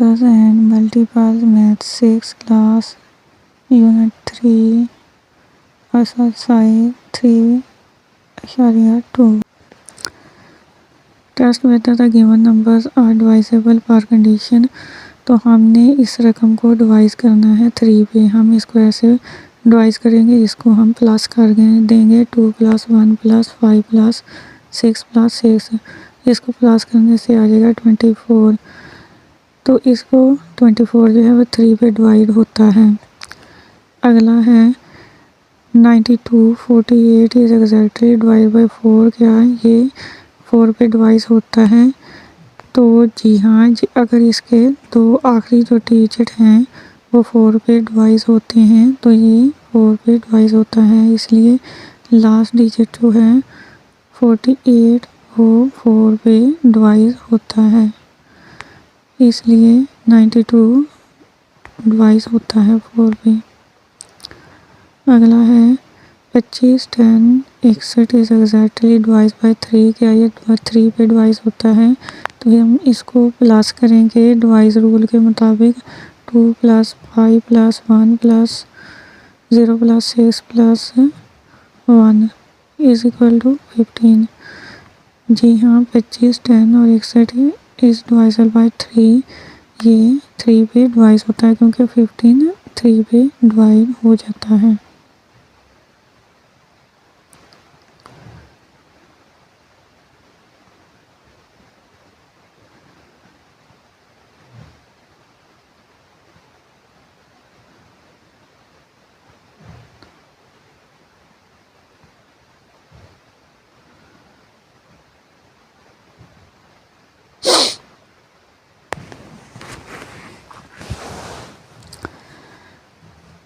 Chapters and Multiple Math 6 Class Unit 3 Exercise 3.2 Test whether the given numbers are divisible per condition। तो हमने इस रकम को device करना है 3 पे। हम इसको ऐसे डिवाइस करेंगे, इसको हम प्लस कर देंगे 2 + 1 + 5 + 6 + 6। इसको प्लस करने से आ जाएगा 24। तो इसको 24 जो है वो 3 पे डिवाइड होता है। अगला है 92 48 इज एग्जैक्टली डिवाइड बाय 4। क्या ये 4 पे डिवाइस होता है? तो जी हाँ, अगर इसके दो आखिरी जो डिजिट हैं वो 4 पे डिवाइस होते हैं तो ये 4 पे डिवाइस होता है, इसलिए लास्ट डिजिट जो है 48 वो 4 पे डिवाइस होता है, इसलिए 92 डिवाइस होता है 4 पे। अगला है 25 10 61 इज एग्जैक्टली डिवाइस बाय 3। क्या ये 3 पे डिवाइस होता है? तो हम इसको प्लस करेंगे डिवाइस रूल के मुताबिक 2 + 5 + 1 + 0 + 6 + 1 इज इक्वल टू 15। जी हाँ, 25 10 और 61 इज डिवाइसल बाय 3। ये 3 पे डिवाइस होता है क्योंकि 15 3 पे डिवाइड हो जाता है।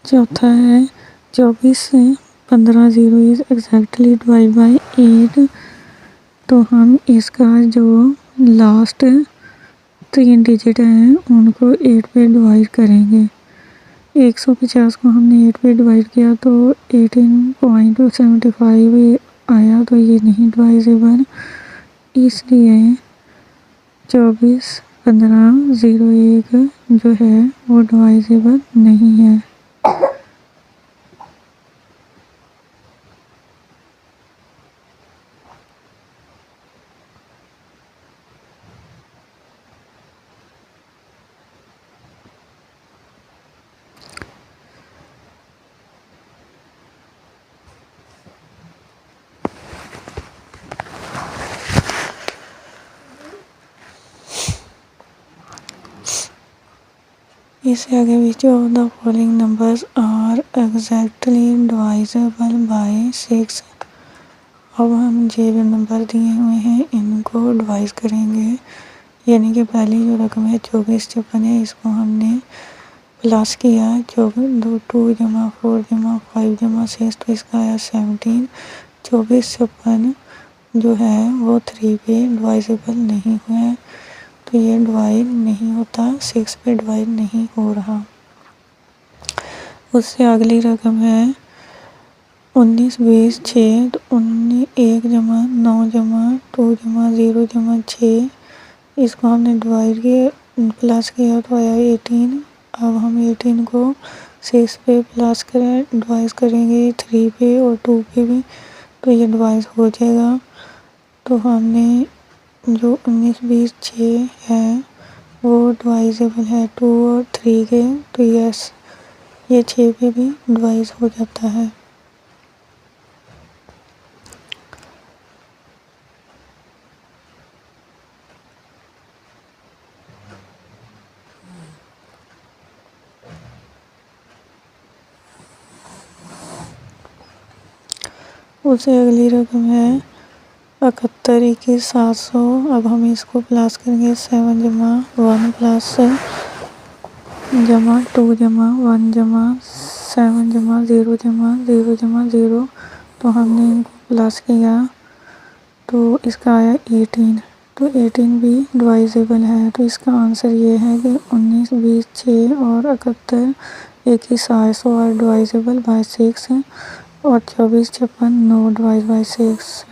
चौथा है 24 से 15 0 इज एग्जैक्टली डिवाइड बाय 8। तो हम इसका जो लास्ट 3 डिजिट हैं उनको 8 पे डिवाइड करेंगे। 150 को हमने 8 पे डिवाइड किया तो 18.75 आया, तो ये नहीं डिवाइजेबल, इसलिए 24 15 01 जो है वो डिवाइजेबल नहीं है। इससे आगे which of the following numbers are exactly divisible by 6। अब हम जो नंबर दिए हुए हैं इनको डिवाइस करेंगे, यानी कि पहली जो रकम है 24 54 है, इसको हमने प्लस किया 2 + 4 + 5 + 6 तो इसका आया 17। 24 56 जो है वो 3 पे डिवाइजेबल नहीं हुआ, तो ये डिवाइड नहीं होता, 6 पे डिवाइड नहीं हो रहा। उससे अगली रकम है 19 20 6। तो 1 + 9 + 2 + 0 + 6 इसको हमने डिवाइड किया प्लस किया तो आया 18। अब हम 18 को 6 पे प्लस करें डिवाइस करेंगे 3 पे और 2 पे भी, तो ये डिवाइस हो जाएगा। तो हमने जो 19 20 6 है वो डिवाइजेबल है 2 और 3 के, तो यस ये 6 पे भी डिवाइस हो जाता है। उससे अगली रकम है 71 21 700। अब हम इसको प्लस करेंगे 7 + 1 + 2 + 1 + 7 + 0 + 0 0। तो हमने इनको प्लस किया तो इसका आया 18। तो 18 भी डिवाइजेबल है, तो इसका आंसर ये है कि 19 20 6 और 71 21 700 आर डिवाइजेबल बाय 6 और 24 56 नो डिवाइड बाय 6।